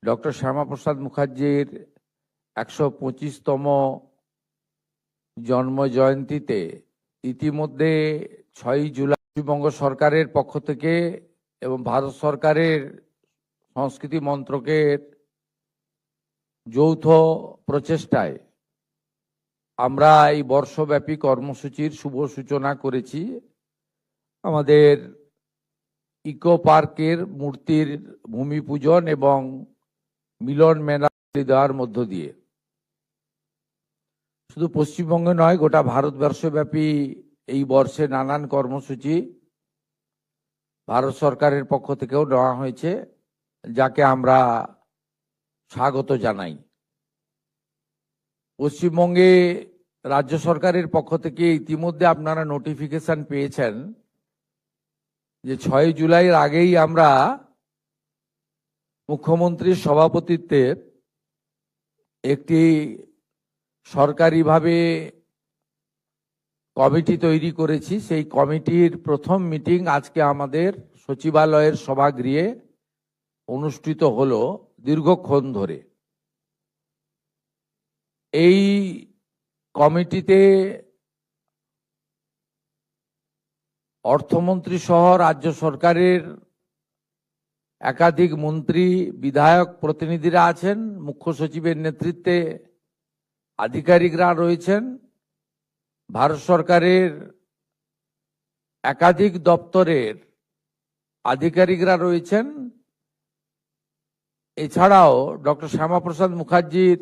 Doctor Shyamaprasad মুখার্জির 125তম জন্ম জয়ন্তীতে ইতিমধ্যে 6 জুলাই পশ্চিমবঙ্গ সরকারের পক্ষ থেকে এবং ভারত সরকারের সংস্কৃতি মন্ত্রকের যৌথ প্রচেষ্টায় আমরা এই বর্ষব্যাপী কর্মসূচির শুভ সূচনা করেছি। আমাদের ইকো পার্কের মূর্তির ভূমি পূজন এবং মিলন মেলা দেওয়ার মধ্য দিয়ে শুধু পশ্চিমবঙ্গে নয়, গোটা ভারতবর্ষব্যাপী এই বর্ষে নানান কর্মসূচি ভারত সরকারের পক্ষ থেকেও নেওয়া হয়েছে, যাকে আমরা স্বাগত জানাই। পশ্চিমবঙ্গে রাজ্য সরকারের পক্ষ থেকে ইতিমধ্যে আপনারা নোটিফিকেশন পেয়েছেন যে 6 জুলাইয়ের আগেই আমরা মুখ্যমন্ত্রীর সভাপতিত্বে একটি সরকারিভাবে কমিটি তৈরি করেছি। সেই কমিটির প্রথম মিটিং আজকে আমাদের সচিবালয়ের সভাগৃহে অনুষ্ঠিত হলো দীর্ঘক্ষণ ধরে। এই কমিটিতে অর্থমন্ত্রী সহ রাজ্য সরকারের একাধিক মন্ত্রী, বিধায়ক, প্রতিনিধিরা আছেন। মুখ্য সচিবের নেতৃত্বে আধিকারিকরা রয়েছেন। ভারত সরকারের একাধিক দপ্তরের আধিকারিকরা রয়েছেন। এছাড়াও ডক্টর শ্যামাপ্রসাদ মুখার্জির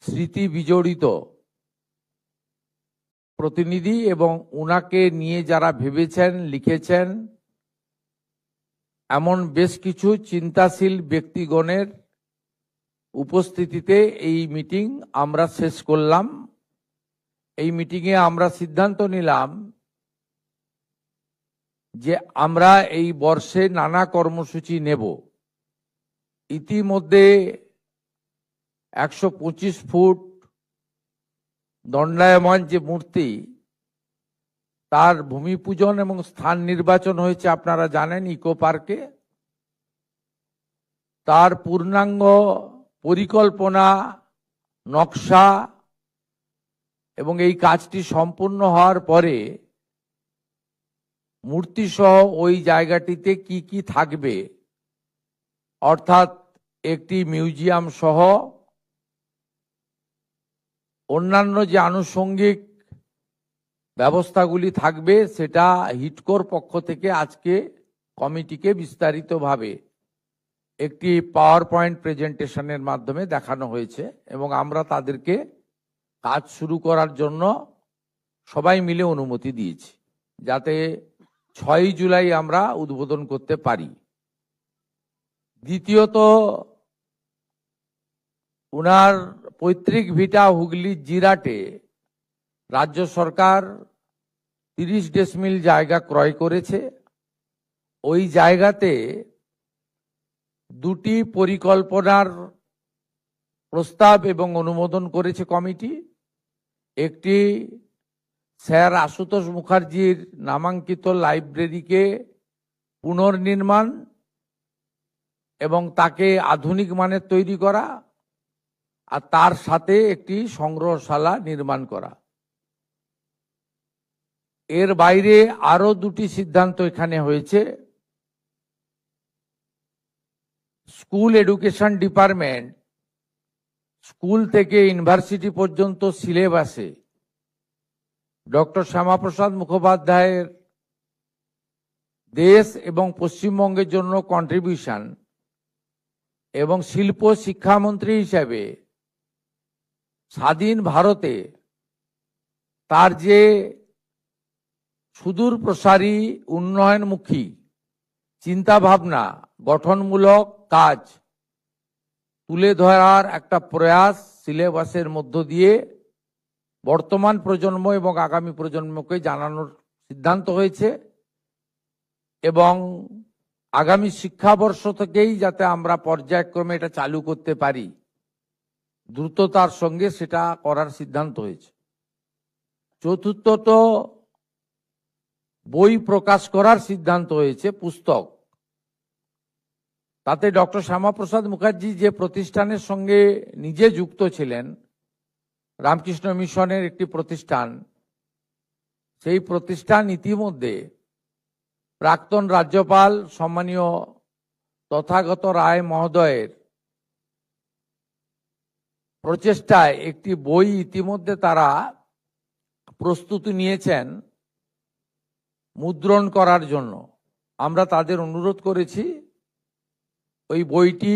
স্মৃতি বিজড়িত প্রতিনিধি এবং উনাকে নিয়ে যারা ভেবেছেন, লিখেছেন, এমন বেশ কিছু চিন্তাশীল ব্যক্তিগণের উপস্থিতিতে এই মিটিং আমরা শেষ করলাম। এই মিটিংয়ে আমরা সিদ্ধান্ত নিলাম যে আমরা এই বর্ষে নানা কর্মসূচি নেব। ইতিমধ্যে 125 ফুট দণ্ডায়মান যে মূর্তি, তার ভূমি পূজন এবং স্থান নির্বাচন হয়েছে আপনারা জানেন ইকো পার্কে। তার পূর্ণাঙ্গ পরিকল্পনা, নকশা এবং এই কাজটি সম্পূর্ণ হওয়ার পরে মূর্তি সহ ওই জায়গাটিতে কি কি থাকবে, অর্থাৎ একটি মিউজিয়াম সহ অন্যান্য যে আনুষঙ্গিক ব্যবস্থাগুলি থাকবে, সেটা হিডকোর পক্ষ থেকে আজকে কমিটিকে বিস্তারিতভাবে একটি পাওয়ার পয়েন্ট প্রেজেন্টেশনের মাধ্যমে দেখানো হয়েছে এবং আমরা তাদেরকে কাজ শুরু করার জন্য সবাই মিলে অনুমতি দিয়েছি, যাতে 6 জুলাই আমরা উদ্বোধন করতে পারি। দ্বিতীয়ত, উনার পৈতৃক ভিটা হুগলির জিরাটে রাজ্য সরকার 30 ডেসিমিল জায়গা ক্রয় করেছে। ওই জায়গাতে দুটি পরিকল্পনার প্রস্তাব এবং অনুমোদন করেছে কমিটি। একটি স্যার আশুতোষ মুখার্জির নামাঙ্কিত লাইব্রেরিকে পুনর্নির্মাণ এবং তাকে আধুনিক মানের তৈরি করা, আর তার সাথে একটি সংগ্রহশালা নির্মাণ করা। এর বাইরে আরো দুটি সিদ্ধান্ত এখানে হয়েছে। স্কুল এডুকেশন ডিপার্টমেন্ট স্কুল থেকে ইউনিভার্সিটি পর্যন্ত সিলেবাসে ডক্টর শ্যামাপ্রসাদ মুখোপাধ্যায়ের দেশ এবং পশ্চিমবঙ্গের জন্য কন্ট্রিবিউশন এবং শিল্প শিক্ষামন্ত্রী হিসেবে স্বাধীন ভারতে তার যে সুদূর প্রসারী উন্নয়নমুখী চিন্তাভাবনা, গঠনমূলক কাজ তুলে ধরার একটা প্রয়াস সিলেবাসের মধ্য দিয়ে বর্তমান প্রজন্ম এবং আগামী প্রজন্মকে জানানোর সিদ্ধান্ত হয়েছে এবং আগামী শিক্ষাবর্ষ থেকেই যাতে আমরা পর্যায়ক্রমে এটা চালু করতে পারি, দ্রুততার সঙ্গে সেটা করার সিদ্ধান্ত হয়েছে। চতুর্থত, বই প্রকাশ করার সিদ্ধান্ত হয়েছে, পুস্তক। তাতে ডক্টর শ্যামাপ্রসাদ মুখার্জি যে প্রতিষ্ঠানের সঙ্গে নিজে যুক্ত ছিলেন, রামকৃষ্ণ মিশনের একটি প্রতিষ্ঠান, সেই প্রতিষ্ঠান ইতিমধ্যে প্রাক্তন রাজ্যপাল সম্মানীয় তথাগত রায় মহোদয়ের প্রচেষ্টায় একটি বই ইতিমধ্যে তারা প্রস্তুতি নিয়েছেন মুদ্রণ করার জন্য। আমরা তাদের অনুরোধ করেছি ওই বইটি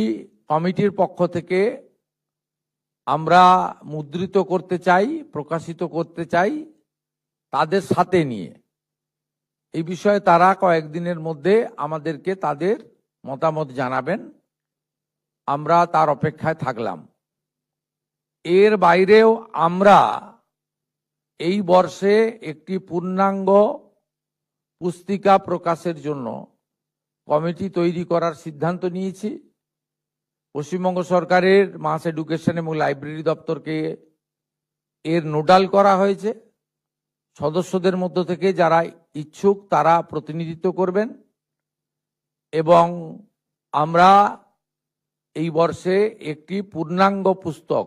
কমিটির পক্ষ থেকে আমরা মুদ্রিত করতে চাই, প্রকাশিত করতে চাই তাদের সাথে নিয়ে। এই বিষয়ে তারা কয়েকদিনের মধ্যে আমাদেরকে তাদের মতামত জানাবেন, আমরা তার অপেক্ষায় থাকলাম। এর বাইরেও আমরা এই বর্ষে একটি পূর্ণাঙ্গ পুস্তিকা প্রকাশের জন্য কমিটি তৈরি করার সিদ্ধান্ত নিয়েছি। পশ্চিমবঙ্গ সরকারের মাস এডুকেশন এবং লাইব্রেরি দপ্তরকে এর নোডাল করা হয়েছে। সদস্যদের মধ্য থেকে যারা ইচ্ছুক তারা প্রতিনিধিত্ব করবেন এবং আমরা এই বর্ষে একটি পূর্ণাঙ্গ পুস্তক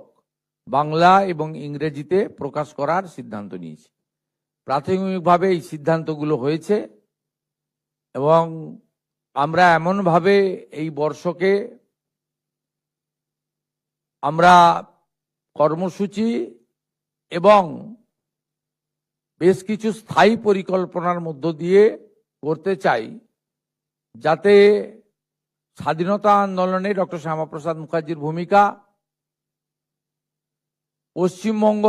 বাংলা এবং ইংরেজিতে প্রকাশ করার সিদ্ধান্ত নিয়েছি। প্রাথমিকভাবে এই সিদ্ধান্তগুলো হয়েছে এবং আমরা এমনভাবে এই বর্ষকে আমরা কর্মসূচি এবং বেশ কিছু স্থায়ী পরিকল্পনার মধ্য দিয়ে করতে চাই, যাতে স্বাধীনতা আন্দোলনে ডক্টর শ্যামাপ্রসাদ মুখার্জির ভূমিকা, পশ্চিমবঙ্গ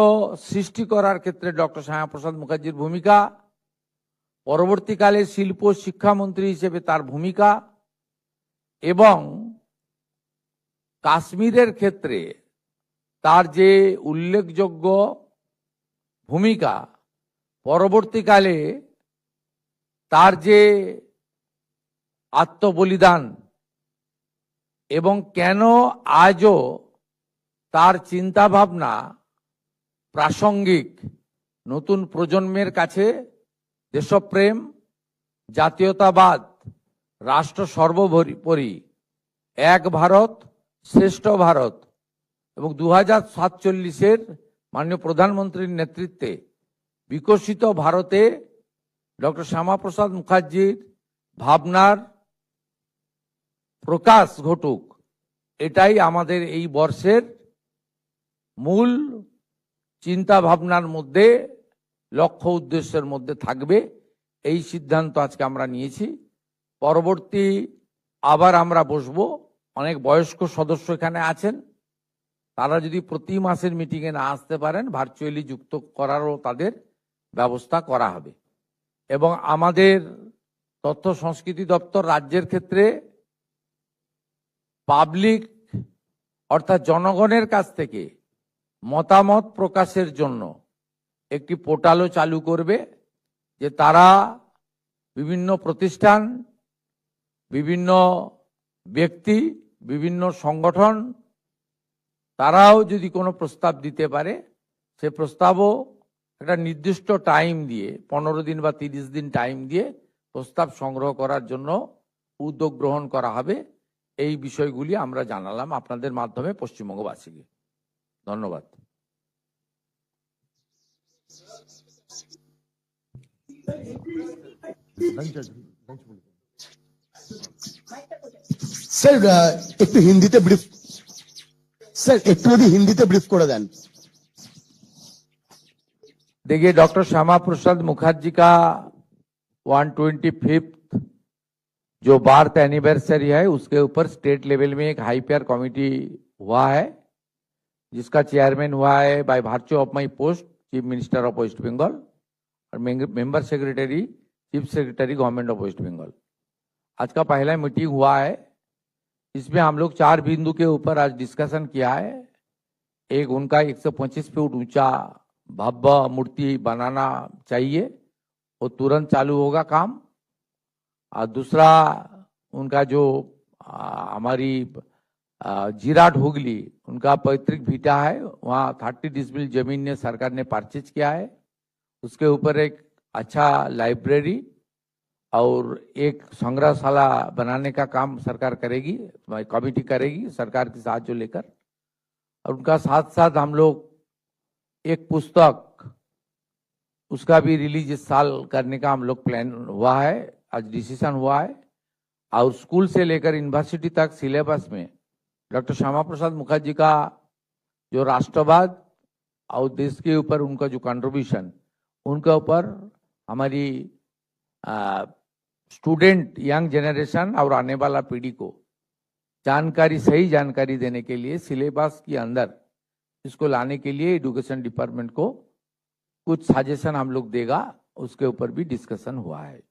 সৃষ্টি করার ক্ষেত্রে ডক্টর শ্যামাপ্রসাদ মুখার্জির ভূমিকা, পরবর্তীকালে শিল্প শিক্ষামন্ত্রী হিসেবে তার ভূমিকা এবং কাশ্মীরের ক্ষেত্রে তার যে উল্লেখযোগ্য ভূমিকা, পরবর্তীকালে তার যে আত্মবলিদান এবং কেন আজও তার চিন্তা ভাবনা প্রাসঙ্গিক, নতুন প্রজন্মের কাছে দেশপ্রেম, জাতীয়তাবাদ, রাষ্ট্র সর্বোপরি, এক ভারত শ্রেষ্ঠ ভারত এবং 2047 মাননীয় প্রধানমন্ত্রীর নেতৃত্বে বিকশিত ভারতে ডক্টর শ্যামাপ্রসাদ মুখার্জির ভাবনার প্রকাশ ঘটুক, এটাই আমাদের এই বর্ষের মূল চিন্তা ভাবনার মধ্যে, লক্ষ্য উদ্দেশ্যের মধ্যে থাকবে। এই সিদ্ধান্ত আজকে আমরা নিয়েছি। পরবর্তী আবার আমরা বসবো। অনেক বয়স্ক সদস্য এখানে আছেন, তারা যদি প্রতি মাসের মিটিংয়ে না আসতে পারেন, ভার্চুয়ালি যুক্ত করারও তাদের ব্যবস্থা করা হবে। এবং আমাদের তথ্য সংস্কৃতি দপ্তর রাজ্যের ক্ষেত্রে পাবলিক অর্থাৎ জনগণের কাছ থেকে মতামত প্রকাশের জন্য একটি পোর্টালও চালু করবে, যে তারা বিভিন্ন প্রতিষ্ঠান, বিভিন্ন ব্যক্তি, বিভিন্ন সংগঠন, তারাও যদি কোনো প্রস্তাব দিতে পারে, সে প্রস্তাবও একটা নির্দিষ্ট টাইম দিয়ে 15 দিন বা 30 দিন টাইম দিয়ে প্রস্তাব সংগ্রহ করার জন্য উদ্যোগ গ্রহণ করা হবে। এই বিষয়গুলি আমরা জানালাম আপনাদের মাধ্যমে পশ্চিমবঙ্গবাসীকে। ধন্যবাদ। স্যার একটু হিন্দিতে ব্রিফ, স্যার একটু যদি হিন্দিতে ব্রিফ করে দেন। देखिए, डॉक्टर श्यामा प्रसाद मुखर्जी का 125th जो बर्थ एनिवर्सरी है, उसके ऊपर स्टेट लेवल में एक हाईपेयर कमेटी हुआ है, जिसका चेयरमैन हुआ है by virtue of my post chief minister of West Bengal और member secretary chief secretary government of West Bengal. आज का पहला मीटिंग हुआ है, इसमें हम लोग 4 बिंदु के ऊपर आज डिस्कशन किया है। एक, उनका 125 फीट ऊंचा भव्य मूर्ति बनाना चाहिए, वो तुरंत चालू होगा काम। और दूसरा, उनका जो हमारी जिराट हुगली उनका पैतृक भीटा है, वहाँ 30 डिसमिल जमीन ने सरकार ने परचेज किया है, उसके ऊपर एक अच्छा लाइब्रेरी और एक संग्रहशाला बनाने का काम सरकार करेगी, कमेटी करेगी सरकार के साथ जो लेकर, और उनका साथ साथ हम लोग एक पुस्तक उसका भी रिलीज इस साल करने का हम लोग प्लान हुआ है, आज डिसीजन हुआ है। और स्कूल से लेकर यूनिवर्सिटी तक सिलेबस में डॉक्टर श्यामा प्रसाद मुखर्जी का जो राष्ट्रवाद और देश के ऊपर उनका जो कंट्रीब्यूशन, उनके ऊपर हमारी स्टूडेंट, यंग जनरेशन और आने वाला पीढ़ी को जानकारी, सही जानकारी देने के लिए सिलेबस के अंदर इसको लाने के लिए एजुकेशन डिपार्टमेंट को कुछ सजेशन हम लोग देगा, उसके ऊपर भी डिस्कशन हुआ है।